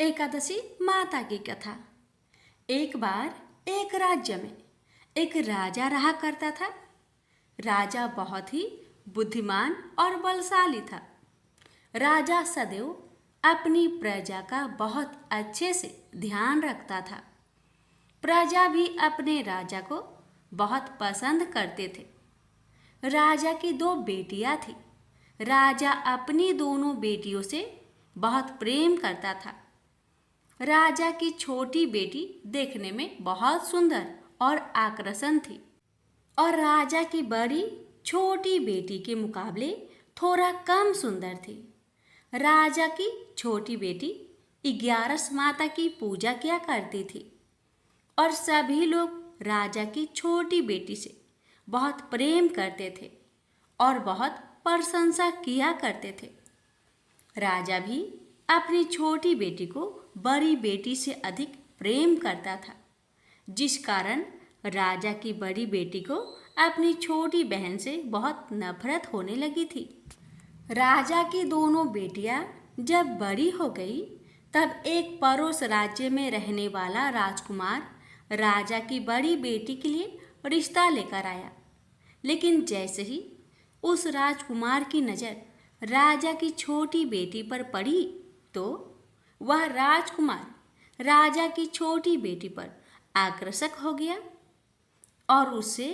एकादशी माता की कथा। एक बार एक राज्य में एक राजा रहा करता था। राजा बहुत ही बुद्धिमान और बलशाली था। राजा सदैव अपनी प्रजा का बहुत अच्छे से ध्यान रखता था। प्रजा भी अपने राजा को बहुत पसंद करते थे। राजा की दो बेटियां थीं। राजा अपनी दोनों बेटियों से बहुत प्रेम करता था। राजा की छोटी बेटी देखने में बहुत सुंदर और आकर्षण थी और राजा की बड़ी छोटी बेटी के मुकाबले थोड़ा कम सुंदर थी। राजा की छोटी बेटी 11 माता की पूजा किया करती थी और सभी लोग राजा की छोटी बेटी से बहुत प्रेम करते थे और बहुत प्रशंसा किया करते थे। राजा भी अपनी छोटी बेटी को बड़ी बेटी से अधिक प्रेम करता था, जिस कारण राजा की बड़ी बेटी को अपनी छोटी बहन से बहुत नफरत होने लगी थी। राजा की दोनों बेटियां जब बड़ी हो गई, तब एक पड़ोस राज्य में रहने वाला राजकुमार राजा की बड़ी बेटी के लिए रिश्ता लेकर आया। लेकिन जैसे ही उस राजकुमार की नज़र राजा की छोटी बेटी पर पड़ी, तो वह राजकुमार राजा की छोटी बेटी पर आकर्षक हो गया और उससे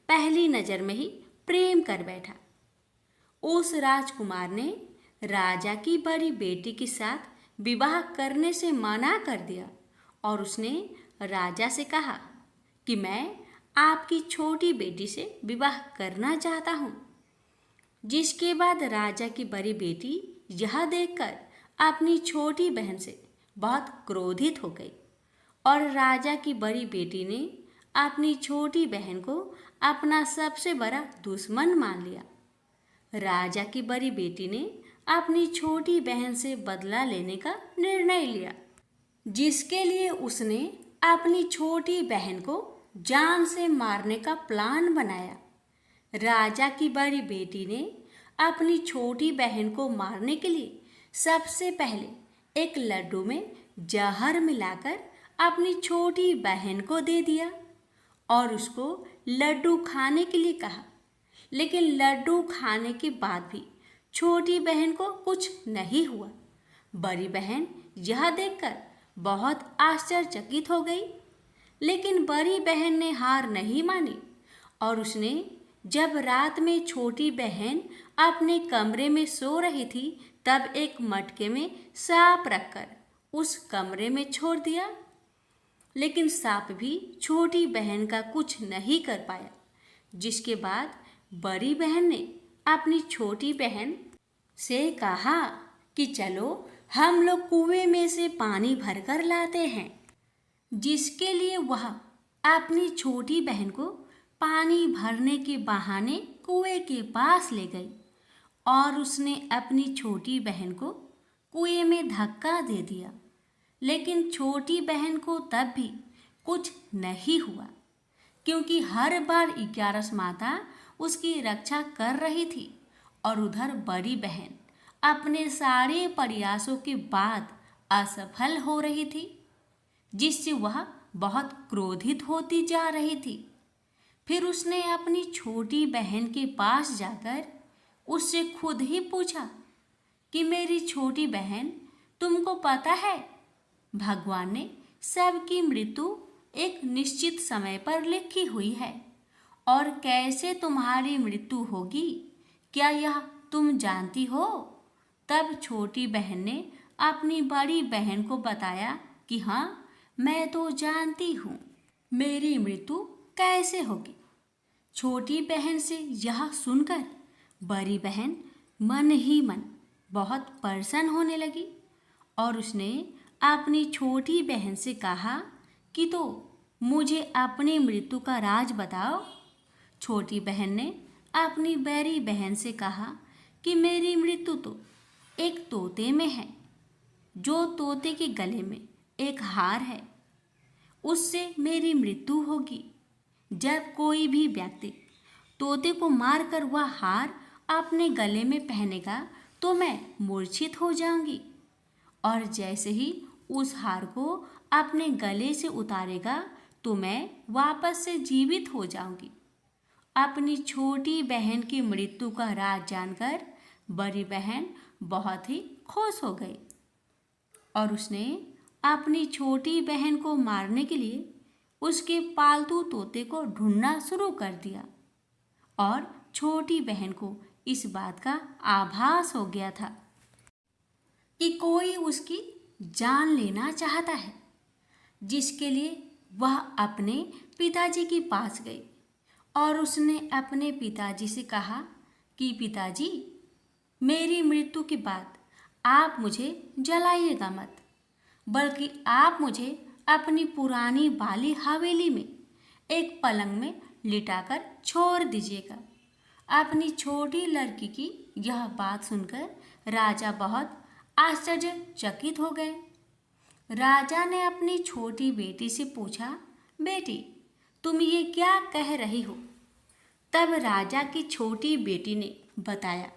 पहली नज़र में ही प्रेम कर बैठा। उस राजकुमार ने राजा की बड़ी बेटी के साथ विवाह करने से मना कर दिया और उसने राजा से कहा कि मैं आपकी छोटी बेटी से विवाह करना चाहता हूँ। जिसके बाद राजा की बड़ी बेटी यह देखकर अपनी छोटी बहन से बहुत क्रोधित हो गई और राजा की बड़ी बेटी ने अपनी छोटी बहन को अपना सबसे बड़ा दुश्मन मान लिया। राजा की बड़ी बेटी ने अपनी छोटी बहन से बदला लेने का निर्णय लिया, जिसके लिए उसने अपनी छोटी बहन को जान से मारने का प्लान बनाया। राजा की बड़ी बेटी ने अपनी छोटी बहन को मारने के लिए सबसे पहले एक लड्डू में जहर मिलाकर अपनी छोटी बहन को दे दिया और उसको लड्डू खाने के लिए कहा। लेकिन लड्डू खाने के बाद भी छोटी बहन को कुछ नहीं हुआ। बड़ी बहन यह देखकर बहुत आश्चर्यचकित हो गई, लेकिन बड़ी बहन ने हार नहीं मानी और उसने जब रात में छोटी बहन अपने कमरे में सो रही थी, तब एक मटके में सांप रखकर उस कमरे में छोड़ दिया। लेकिन सांप भी छोटी बहन का कुछ नहीं कर पाया, जिसके बाद बड़ी बहन ने अपनी छोटी बहन से कहा कि चलो हम लोग कुएं में से पानी भरकर लाते हैं। जिसके लिए वह अपनी छोटी बहन को पानी भरने के बहाने कुएं के पास ले गई और उसने अपनी छोटी बहन को कुएं में धक्का दे दिया। लेकिन छोटी बहन को तब भी कुछ नहीं हुआ, क्योंकि हर बार 11 माता उसकी रक्षा कर रही थी और उधर बड़ी बहन अपने सारे प्रयासों के बाद असफल हो रही थी, जिससे वह बहुत क्रोधित होती जा रही थी। फिर उसने अपनी छोटी बहन के पास जाकर उससे खुद ही पूछा कि मेरी छोटी बहन, तुमको पता है भगवान ने सबकी मृत्यु एक निश्चित समय पर लिखी हुई है और कैसे तुम्हारी मृत्यु होगी, क्या यह तुम जानती हो? तब छोटी बहन ने अपनी बड़ी बहन को बताया कि हाँ, मैं तो जानती हूँ मेरी मृत्यु कैसे होगी। छोटी बहन से यह सुनकर बड़ी बहन मन ही मन बहुत प्रसन्न होने लगी और उसने अपनी छोटी बहन से कहा कि तो मुझे अपनी मृत्यु का राज बताओ। छोटी बहन ने अपनी बड़ी बहन से कहा कि मेरी मृत्यु तो एक तोते में है, जो तोते के गले में एक हार है, उससे मेरी मृत्यु होगी। जब कोई भी व्यक्ति तोते को मारकर वह हार अपने गले में पहनेगा तो मैं मूर्छित हो जाऊंगी और जैसे ही उस हार को अपने गले से उतारेगा तो मैं वापस से जीवित हो जाऊंगी। अपनी छोटी बहन की मृत्यु का राज जानकर बड़ी बहन बहुत ही खुश हो गई और उसने अपनी छोटी बहन को मारने के लिए उसके पालतू तोते को ढूंढना शुरू कर दिया और छोटी बहन को इस बात का आभास हो गया था कि कोई उसकी जान लेना चाहता है, जिसके लिए वह अपने पिताजी के पास गई और उसने अपने पिताजी से कहा कि पिताजी, मेरी मृत्यु के बाद आप मुझे जलाइएगा मत, बल्कि आप मुझे अपनी पुरानी वाली हवेली में एक पलंग में लिटाकर छोड़ दीजिएगा। अपनी छोटी लड़की की यह बात सुनकर राजा बहुत आश्चर्यचकित हो गए। राजा ने अपनी छोटी बेटी से पूछा, बेटी, तुम ये क्या कह रही हो? तब राजा की छोटी बेटी ने बताया,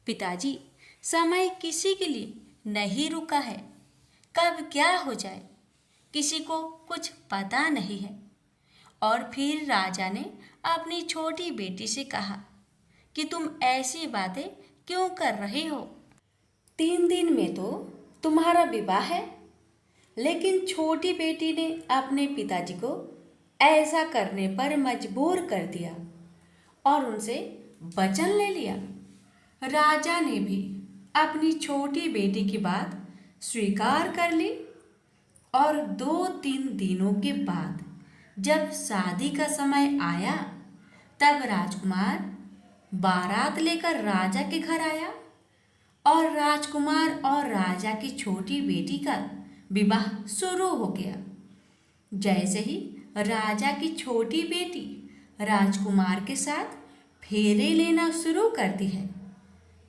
पिताजी, समय किसी के लिए नहीं रुका है, कब क्या हो जाए किसी को कुछ पता नहीं है। और फिर राजा ने अपनी छोटी बेटी से कहा कि तुम ऐसी बातें क्यों कर रही हो? 3 दिन में तो तुम्हारा विवाह है। लेकिन छोटी बेटी ने अपने पिताजी को ऐसा करने पर मजबूर कर दिया और उनसे वचन ले लिया। राजा ने भी अपनी छोटी बेटी की बात स्वीकार कर ली और 2-3 दिनों के बाद जब शादी का समय आया, तब राजकुमार बारात लेकर राजा के घर आया और राजकुमार और राजा की छोटी बेटी का विवाह शुरू हो गया। जैसे ही राजा की छोटी बेटी राजकुमार के साथ फेरे लेना शुरू करती है,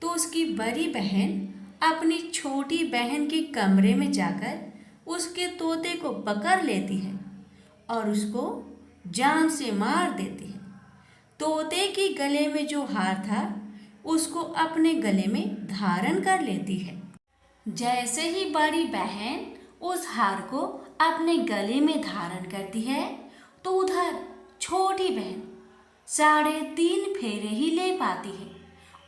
तो उसकी बड़ी बहन अपनी छोटी बहन के कमरे में जाकर उसके तोते को पकड़ लेती है और उसको जान से मार देती है। तोते के गले में जो हार था उसको अपने गले में धारण कर लेती है। जैसे ही बड़ी बहन उस हार को अपने गले में धारण करती है, तो उधर छोटी बहन 3.5 फेरे ही ले पाती है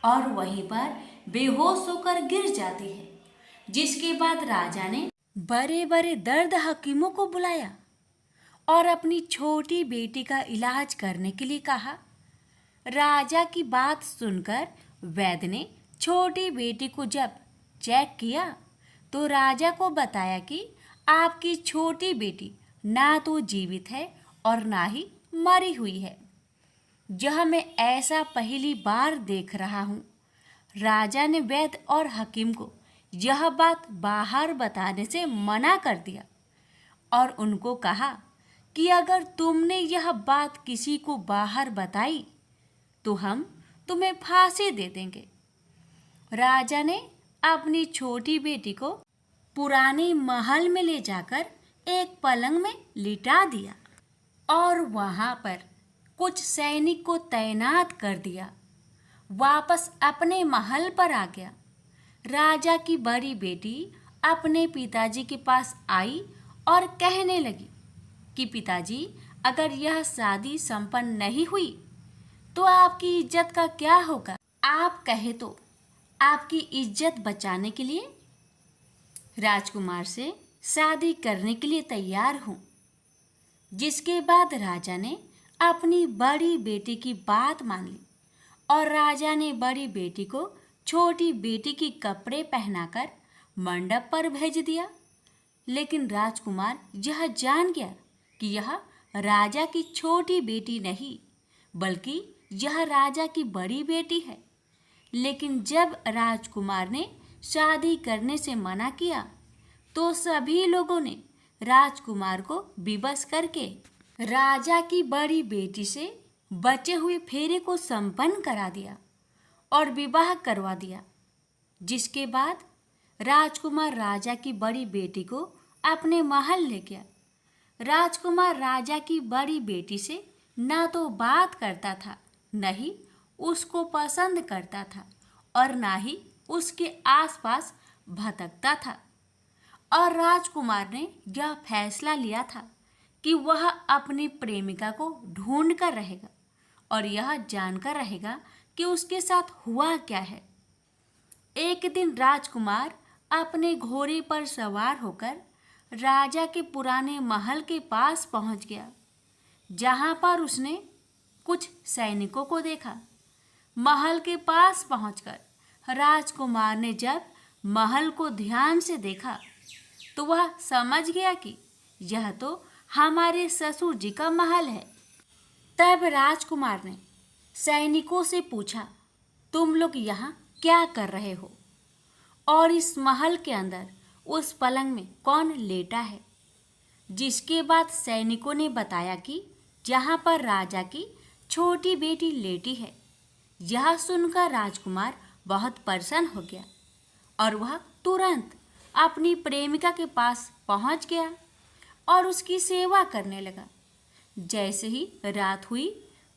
और वहीं पर बेहोश होकर गिर जाती है। जिसके बाद राजा ने बड़े बड़े दर्द हकीमों को बुलाया और अपनी छोटी बेटी का इलाज करने के लिए कहा। राजा की बात सुनकर वैद्य ने छोटी बेटी को जब चेक किया तो राजा को बताया कि आपकी छोटी बेटी ना तो जीवित है और ना ही मरी हुई है। यह मैं ऐसा पहली बार देख रहा हूँ। राजा ने वैद्य और हकीम को यह बात बाहर बताने से मना कर दिया और उनको कहा कि अगर तुमने यह बात किसी को बाहर बताई तो हम तुम्हें फांसी दे देंगे। राजा ने अपनी छोटी बेटी को पुराने महल में ले जाकर एक पलंग में लिटा दिया और वहां पर कुछ सैनिक को तैनात कर दिया। वापस अपने महल पर आ गया। राजा की बड़ी बेटी अपने पिताजी के पास आई और कहने लगी कि पिताजी, अगर यह शादी संपन्न नहीं हुई तो आपकी इज्जत का क्या होगा? आप कहे तो आपकी इज्जत बचाने के लिए राजकुमार से शादी करने के लिए तैयार हूँ। जिसके बाद राजा ने अपनी बड़ी बेटी की बात मान ली और राजा ने बड़ी बेटी को छोटी बेटी की कपड़े पहनाकर मंडप पर भेज दिया। लेकिन राजकुमार यह जान गया कि यह राजा की छोटी बेटी नहीं, बल्कि यह राजा की बड़ी बेटी है। लेकिन जब राजकुमार ने शादी करने से मना किया तो सभी लोगों ने राजकुमार को विवश करके राजा की बड़ी बेटी से बचे हुए फेरे को संपन्न करा दिया और विवाह करवा दिया। जिसके बाद राजकुमार राजा की बड़ी बेटी को अपने महल ले गया। राजकुमार राजा की बड़ी बेटी से ना तो बात करता था, न ही उसको पसंद करता था और ना ही उसके आसपास भटकता था। और राजकुमार ने यह फैसला लिया था कि वह अपनी प्रेमिका को ढूंढ कर रहेगा और यह जानकर रहेगा कि उसके साथ हुआ क्या है। एक दिन राजकुमार अपने घोड़े पर सवार होकर राजा के पुराने महल के पास पहुंच गया, जहां पर उसने कुछ सैनिकों को देखा। महल के पास पहुंचकर राजकुमार ने जब महल को ध्यान से देखा तो वह समझ गया कि यह तो हमारे ससुर जी का महल है। तब राजकुमार ने सैनिकों से पूछा, तुम लोग यहाँ क्या कर रहे हो और इस महल के अंदर उस पलंग में कौन लेटा है? जिसके बाद सैनिकों ने बताया कि जहाँ पर राजा की छोटी बेटी लेटी है। यह सुनकर राजकुमार बहुत प्रसन्न हो गया और वह तुरंत अपनी प्रेमिका के पास पहुंच गया और उसकी सेवा करने लगा। जैसे ही रात हुई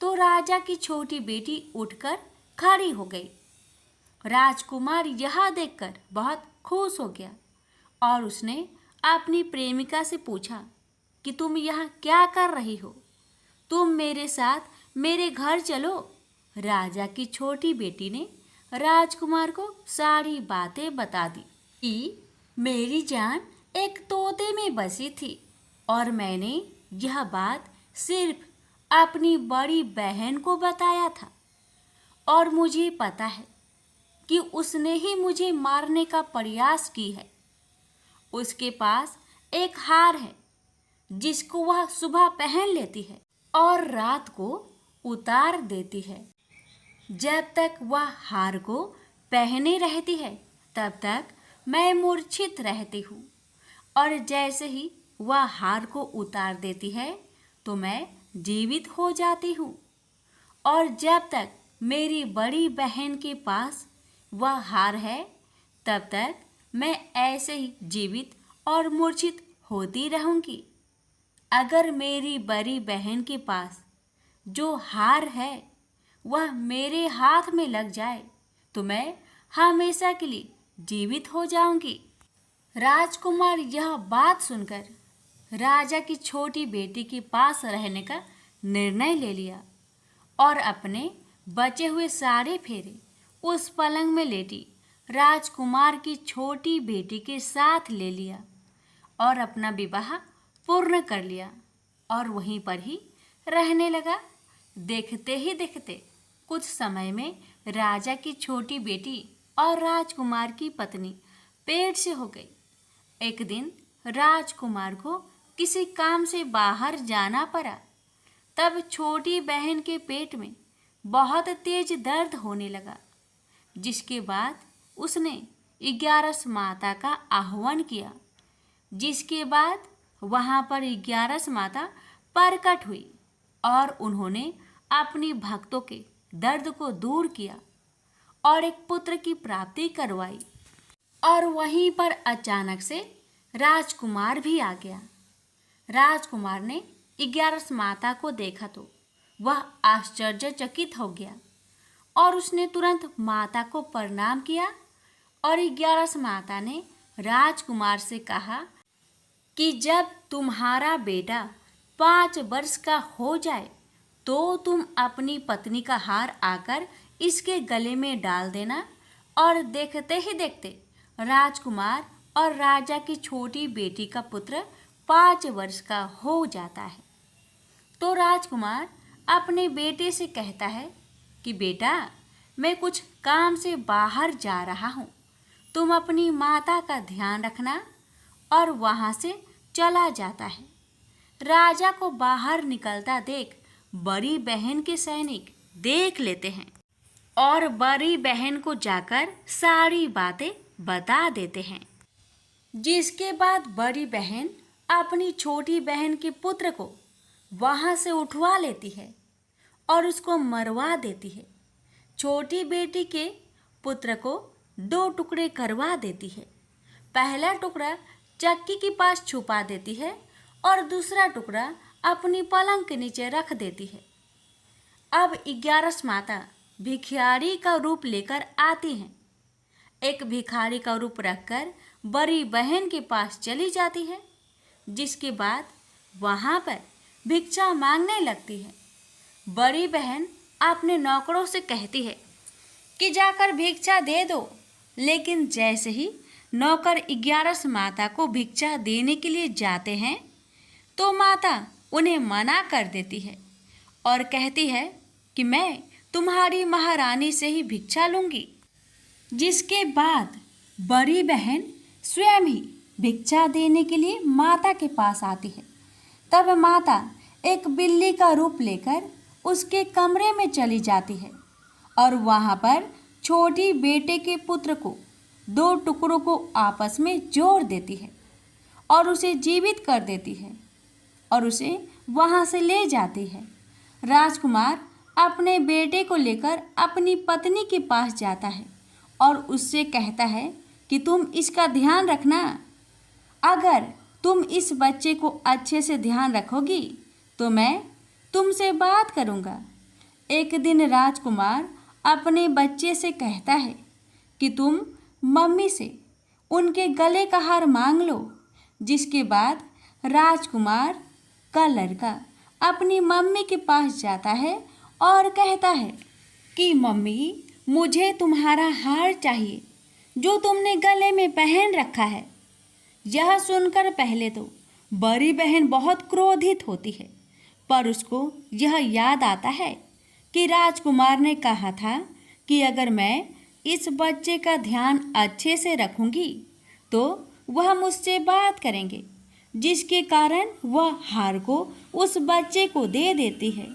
तो राजा की छोटी बेटी उठकर खड़ी हो गई। राजकुमार यह देखकर बहुत खुश हो गया और उसने अपनी प्रेमिका से पूछा कि तुम यहाँ क्या कर रही हो? तुम मेरे साथ मेरे घर चलो। राजा की छोटी बेटी ने राजकुमार को सारी बातें बता दी कि मेरी जान एक तोते में बसी थी और मैंने यह बात सिर्फ अपनी बड़ी बहन को बताया था और मुझे पता है कि उसने ही मुझे मारने का प्रयास की है। उसके पास एक हार है जिसको वह सुबह पहन लेती है और रात को उतार देती है। जब तक वह हार को पहने रहती है तब तक मैं मूर्छित रहती हूँ और जैसे ही वह हार को उतार देती है तो मैं जीवित हो जाती हूँ और जब तक मेरी बड़ी बहन के पास वह हार है तब तक मैं ऐसे ही जीवित और मूर्छित होती रहूँगी। अगर मेरी बड़ी बहन के पास जो हार है वह मेरे हाथ में लग जाए तो मैं हमेशा के लिए जीवित हो जाऊंगी। राजकुमार यह बात सुनकर राजा की छोटी बेटी के पास रहने का निर्णय ले लिया और अपने बचे हुए सारे फेरे उस पलंग में लेटी राजकुमार की छोटी बेटी के साथ ले लिया और अपना विवाह पूर्ण कर लिया और वहीं पर ही रहने लगा। देखते ही देखते कुछ समय में राजा की छोटी बेटी और राजकुमार की पत्नी पेट से हो गई। एक दिन राजकुमार को किसी काम से बाहर जाना पड़ा। तब छोटी बहन के पेट में बहुत तेज दर्द होने लगा, जिसके बाद उसने 11 माता का आह्वान किया। जिसके बाद वहाँ पर 11 माता प्रकट हुई और उन्होंने अपनी भक्तों के दर्द को दूर किया और एक पुत्र की प्राप्ति करवाई। और वहीं पर अचानक से राजकुमार भी आ गया। राजकुमार ने 11 माता को देखा तो वह आश्चर्यचकित हो गया और उसने तुरंत माता को प्रणाम किया और 11 माता ने राजकुमार से कहा कि जब तुम्हारा बेटा 5 वर्ष का हो जाए तो तुम अपनी पत्नी का हार आकर इसके गले में डाल देना। और देखते ही देखते राजकुमार और राजा की छोटी बेटी का पुत्र 5 वर्ष का हो जाता है। तो राजकुमार अपने बेटे से कहता है कि बेटा, मैं कुछ काम से बाहर जा रहा हूँ, तुम अपनी माता का ध्यान रखना। और वहाँ से चला जाता है। राजा को बाहर निकलता देख बड़ी बहन के सैनिक देख लेते हैं और बड़ी बहन को जाकर सारी बातें बता देते हैं। जिसके बाद बड़ी बहन अपनी छोटी बहन के पुत्र को वहाँ से उठवा लेती है और उसको मरवा देती है। छोटी बेटी के पुत्र को 2 टुकड़े करवा देती है। पहला टुकड़ा चक्की के पास छुपा देती है और दूसरा टुकड़ा अपनी पलंग के नीचे रख देती है। अब 11 माता भिखारी का रूप लेकर आती हैं। एक भिखारी का रूप रखकर बड़ी बहन के पास चली जाती है, जिसके बाद वहाँ पर भिक्षा मांगने लगती है। बड़ी बहन अपने नौकरों से कहती है कि जाकर भिक्षा दे दो, लेकिन जैसे ही नौकर 11 माता को भिक्षा देने के लिए जाते हैं तो माता उन्हें मना कर देती है और कहती है कि मैं तुम्हारी महारानी से ही भिक्षा लूँगी। जिसके बाद बड़ी बहन स्वयं ही भिक्षा देने के लिए माता के पास आती है। तब माता एक बिल्ली का रूप लेकर उसके कमरे में चली जाती है और वहाँ पर छोटी बेटे के पुत्र को 2 टुकड़ों को आपस में जोड़ देती है और उसे जीवित कर देती है और उसे वहाँ से ले जाती है। राजकुमार अपने बेटे को लेकर अपनी पत्नी के पास जाता है और उससे कहता है कि तुम इसका ध्यान रखना। अगर तुम इस बच्चे को अच्छे से ध्यान रखोगी तो मैं तुमसे बात करूँगा। एक दिन राजकुमार अपने बच्चे से कहता है कि तुम मम्मी से उनके गले का हार मांग लो। जिसके बाद राजकुमार का लड़का अपनी मम्मी के पास जाता है और कहता है कि मम्मी, मुझे तुम्हारा हार चाहिए जो तुमने गले में पहन रखा है। यह सुनकर पहले तो बड़ी बहन बहुत क्रोधित होती है, पर उसको यह याद आता है कि राजकुमार ने कहा था कि अगर मैं इस बच्चे का ध्यान अच्छे से रखूंगी तो वह मुझसे बात करेंगे, जिसके कारण वह हार को उस बच्चे को दे देती है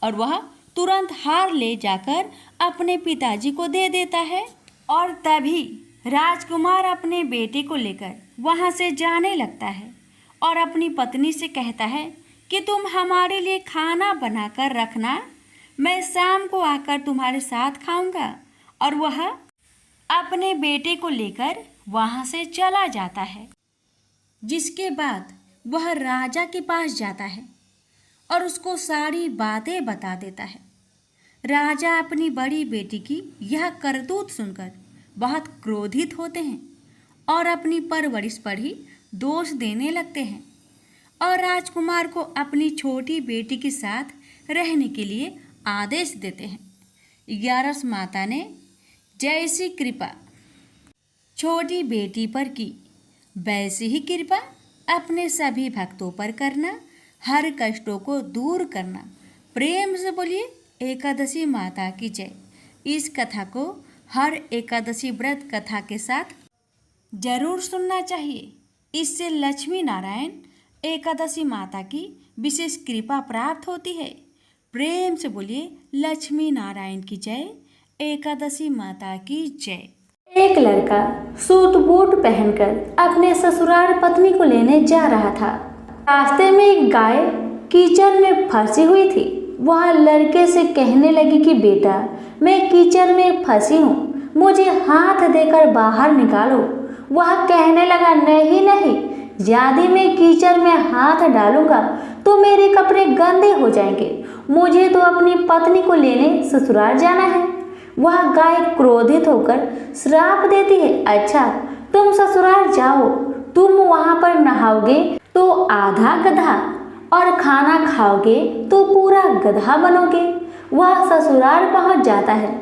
और वह तुरंत हार ले जाकर अपने पिताजी को दे देता है। और तभी राजकुमार अपने बेटे को लेकर वहाँ से जाने लगता है और अपनी पत्नी से कहता है कि तुम हमारे लिए खाना बनाकर रखना, मैं शाम को आकर तुम्हारे साथ खाऊंगा। और वह अपने बेटे को लेकर वहाँ से चला जाता है। जिसके बाद वह राजा के पास जाता है और उसको सारी बातें बता देता है। राजा अपनी बड़ी बेटी की यह करतूत सुनकर बहुत क्रोधित होते हैं और अपनी परवरिश पर ही दोष देने लगते हैं और राजकुमार को अपनी छोटी बेटी के साथ रहने के लिए आदेश देते हैं। 11 माता ने जैसी कृपा छोटी बेटी पर की, वैसी ही कृपा अपने सभी भक्तों पर करना, हर कष्टों को दूर करना। प्रेम से बोलिए एकादशी माता की जय। इस कथा को हर एकादशी व्रत कथा के साथ जरूर सुनना चाहिए। इससे लक्ष्मी नारायण एकादशी माता की विशेष कृपा प्राप्त होती है। प्रेम से बोलिए लक्ष्मी नारायण की जय, एकादशी माता की जय। एक लड़का सूट बूट पहनकर अपने ससुराल पत्नी को लेने जा रहा था। रास्ते में एक गाय कीचड़ में फंसी हुई थी। वह लड़के से कहने लगी कि बेटा, मैं कीचड़ में फंसी हूँ, मुझे हाथ देकर बाहर निकालो। वह कहने लगा नहीं नहीं, यदि मैं कीचड़ में हाथ डालूंगा तो मेरे कपड़े गंदे हो जाएंगे, मुझे तो अपनी पत्नी को लेने ससुराल जाना है। वह गाय क्रोधित होकर श्राप देती है, अच्छा तुम ससुराल जाओ, तुम वहां पर नहाओगे तो आधा गधा और खाना खाओगे तो पूरा गधा बनोगे। वह ससुराल पहुंच जाता है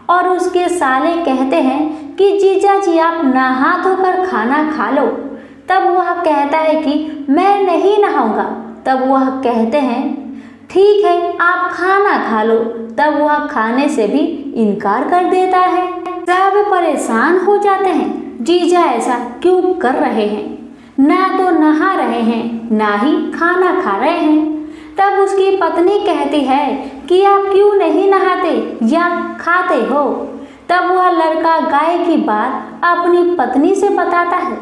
और उसके साले कहते हैं कि जीजा जी आप नहा धोकर खाना खा लो। तब वह कहता है कि मैं नहीं नहाऊंगा। तब वह कहते हैं ठीक है आप खाना खा लो। तब वह खाने से भी इनकार कर देता है। सब परेशान हो जाते हैं, जीजा ऐसा क्यों कर रहे हैं, ना तो नहा रहे हैं ना ही खाना खा रहे हैं। तब उसकी पत्नी कहती है कि आप क्यों नहीं नहाते या खाते हो। तब वह लड़का गाय की बात अपनी पत्नी से बताता है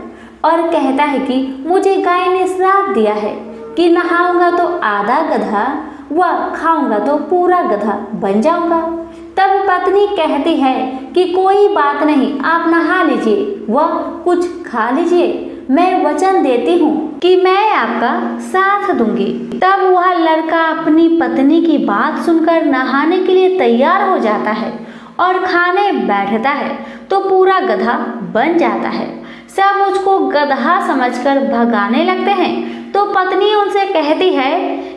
और कहता है कि मुझे गाय ने श्राप दिया है कि नहाऊंगा तो आधा गधा व खाऊंगा तो पूरा गधा बन जाऊंगा। तब पत्नी कहती है कि कोई बात नहीं, आप नहा लीजिए व कुछ खा लीजिए, मैं वचन देती हूँ कि मैं आपका साथ दूंगी। तब वह लड़का अपनी पत्नी की बात सुनकर नहाने के लिए तैयार हो जाता है और खाने बैठता है तो पूरा गधा बन जाता है। सब उसको गधा समझकर भगाने लगते हैं। तो पत्नी उनसे कहती है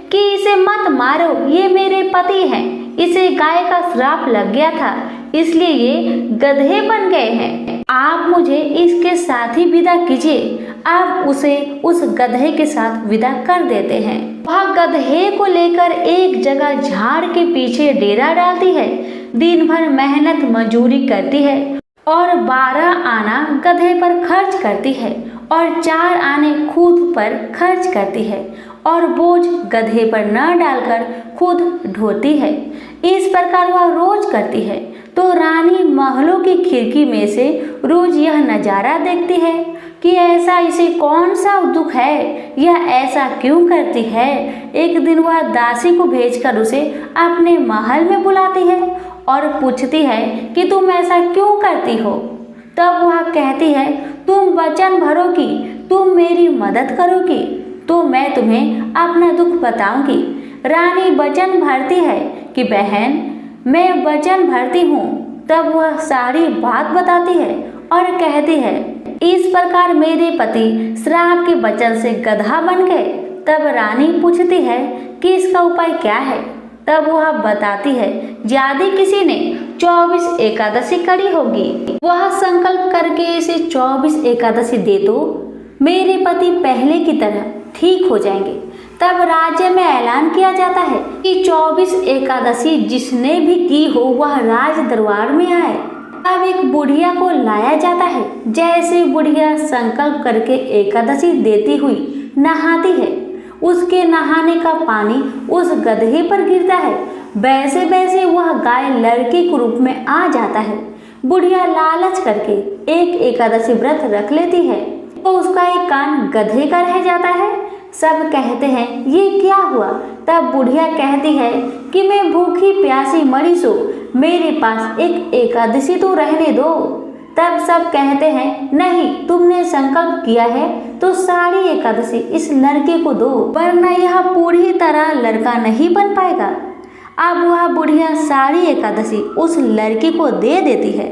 कि इसे मत मारो, ये मेरे पति हैं, इसे गाय का श्राप लग गया था, इसलिए ये गधे बन गए हैं। आप मुझे इसके साथ ही विदा कीजिए। आप उसे उस गधे के साथ विदा कर देते हैं। वह गधे को लेकर एक जगह झाड़ के पीछे डेरा डालती है। दिन भर मेहनत मजूरी करती है और 12 आना गधे पर खर्च करती है और 4 आने खुद पर खर्च करती है और बोझ गधे पर न डालकर खुद ढोती है। इस प्रकार वह रोज करती है। तो रानी महलों की खिड़की में से रोज यह नजारा देखती है कि ऐसा इसे कौन सा दुख है, यह ऐसा क्यों करती है। एक दिन वह दासी को भेजकर उसे अपने महल में बुलाती है और पूछती है कि तुम ऐसा क्यों करती हो। तब वह कहती है, तुम वचन भरोगी, तुम मेरी मदद करोगी तो मैं तुम्हें अपना दुख बताऊंगी। रानी वचन भरती है कि बहन मैं वचन भरती हूँ। तब वह सारी बात बताती है और कहती है, इस प्रकार मेरे पति श्राप के वचन से गधा बन गए। तब रानी पूछती है कि इसका उपाय क्या है। तब वह बताती है, यदि किसी ने 24 एकादशी करी होगी, वह संकल्प करके इसे 24 एकादशी दे दो, मेरे पति पहले की तरह ठीक हो जाएंगे। तब राज्य में ऐलान किया जाता है कि 24 एकादशी जिसने भी की हो वह राज दरबार में आए। अब एक बुढ़िया को लाया जाता है। जैसे बुढ़िया संकल्प करके एकादशी देती हुई नहाती है, उसके नहाने का पानी उस गधे पर गिरता है। वैसे वैसे वह गाय लड़के के रूप में आ जाता है। बुढ़िया लालच करके एक एकादशी व्रत रख लेती है तो उसका एक कान गधे का रह जाता है। सब कहते हैं ये क्या हुआ। तब बुढ़िया कहती है कि मैं भूखी प्यासी मरी सो, मेरे पास एक एकादशी तो रहने दो। तब सब कहते हैं नहीं, तुमने संकल्प किया है तो सारी एकादशी इस लड़के को दो, वरना यह पूरी तरह लड़का नहीं बन पाएगा। अब वह बुढ़िया सारी एकादशी उस लड़के को दे देती है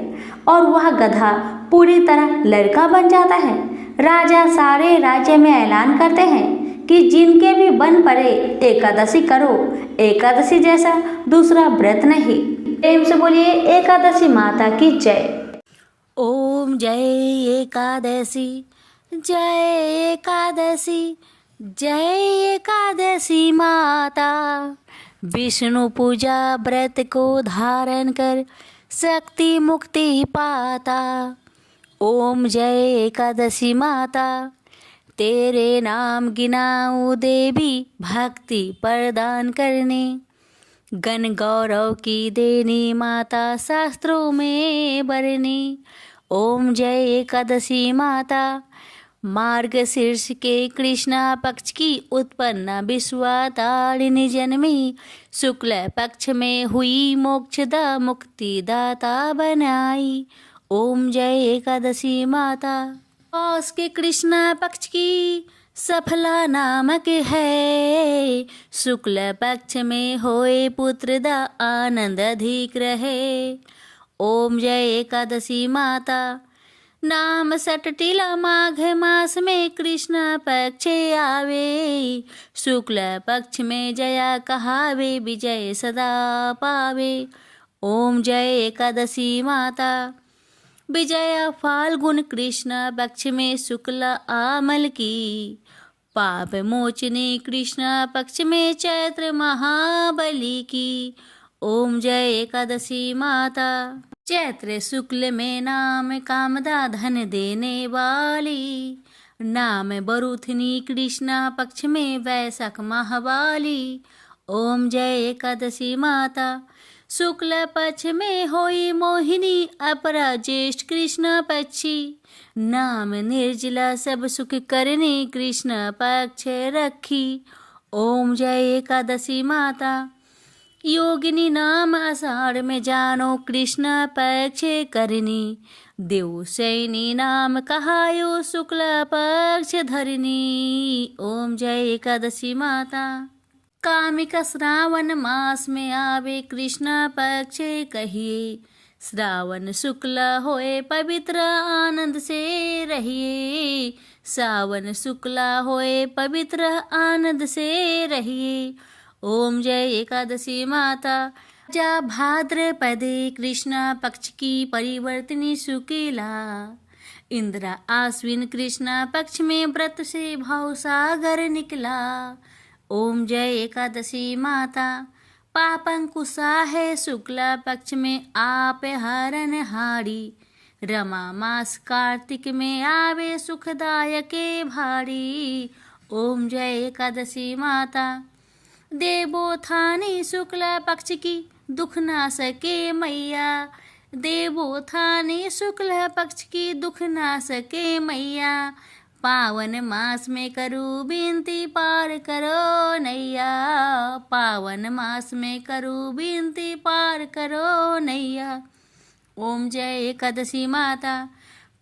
और वह गधा पूरी तरह लड़का बन जाता है। राजा सारे राज्य में ऐलान करते हैं कि जिनके भी बन पड़े एकादशी करो, एकादशी जैसा दूसरा व्रत नहीं। प्रेम से बोलिए एकादशी माता की जय। ओम जय एकादशी, जय एकादशी, जय एकादशी माता। विष्णु पूजा व्रत को धारण कर शक्ति मुक्ति पाता। ओम जय एकादशी माता, तेरे नाम गिनाऊं देवी, भक्ति प्रदान करने। गण गौरव की देनी माता, शास्त्रों में बरनी। ओम जय एकादशी माता, मार्गशीर्ष के कृष्णा पक्ष की उत्पन्न विश्वातारिणी जन्मी, शुक्ल पक्ष में हुई मोक्षदा मुक्ति दाता बनाई। ओम जय एकादशी माता, पौष के कृष्णा पक्ष की सफला नामक है, शुक्ल पक्ष में होए पुत्र दा आनंद अधिक रहे। ओम जय एकादशी माता, नाम सटटिला माघ मास में कृष्ण पक्ष आवे, शुक्ल पक्ष में जया कहावे, विजय सदा पावे। ओम जय एकादशी माता, विजया फाल्गुन कृष्ण पक्ष में शुक्ल आमल की, पाप मोचनी कृष्ण पक्ष में चैत्र महाबली की। ओम जय एकादशी माता, चैत्र शुक्ल में नाम कामदा धन देने वाली, नाम बरुथनी कृष्ण पक्ष में वैशाख महावाली। ओम जय एकादशी माता, शुक्ल पक्ष में होई मोहिनी, अपरा ज्येष्ठ कृष्ण पक्षी, नाम निर्जला सब सुख करने कृष्ण पक्ष रखी। ओम जय एकादशी माता, योगिनी नाम आषाढ़ में जानो कृष्ण पक्ष करनी, देव सैनी नाम कहायो शुक्ल पक्ष धरनी। ओम जय एकादशी माता, कामिका श्रावण मास में आवे कृष्ण पक्ष कहिए, श्रावण शुक्ल होए पवित्र आनंद से रहिए, सावन शुक्ल होए पवित्र आनंद से रहिए। ओम जय एकादशी माता। जा भाद्रपदे कृष्ण पक्ष की परिवर्तनी शुक्ला, इंद्र आश्विन कृष्ण पक्ष में व्रत से भाव सागर निकला। ओम जय एकादशी माता। पापंकुशा है शुक्ला पक्ष में आप हरण हारी, रमा मास कार्तिक में आवे सुखदायके भारी। ओम जय एकादशी माता। देवोत्थानी शुक्ला पक्ष की दुख ना सके मैया, देवोत्थानी शुक्ल पक्ष की दुख ना सके मैया। पावन मास में करूँ विनती पार करो नैया, पावन मास में करूँ विनती पार करो नैया। ओम जय एकादशी माता।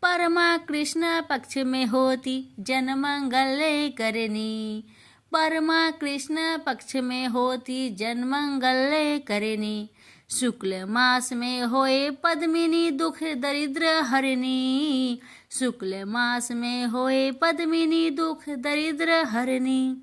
परमा कृष्ण पक्ष में होती जन मंगल करनी, परमा कृष्ण पक्ष में होती जन मंगल करनी। शुक्ल मास में होए पद्मिनी दुख दरिद्र हरनी, शुक्ल मास में होए पद्मिनी दुख दरिद्र हरनी।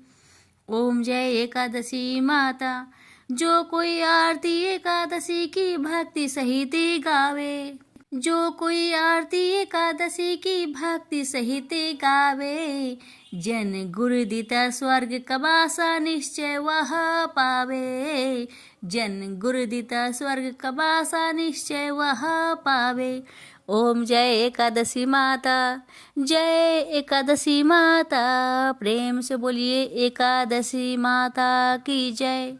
ओम जय एकादशी माता। जो कोई आरती एकादशी की भक्ति सहित गावे, जो कोई आरती एकादशी की भक्ति सहित गावे, जन गुरुदिता स्वर्ग कबासा निश्चय वह पावे, जन गुरुदिता स्वर्ग कबासा निश्चय वह पावे। ओम जय एकादशी माता। जय एकादशी माता। प्रेम से बोलिए एकादशी माता की जय।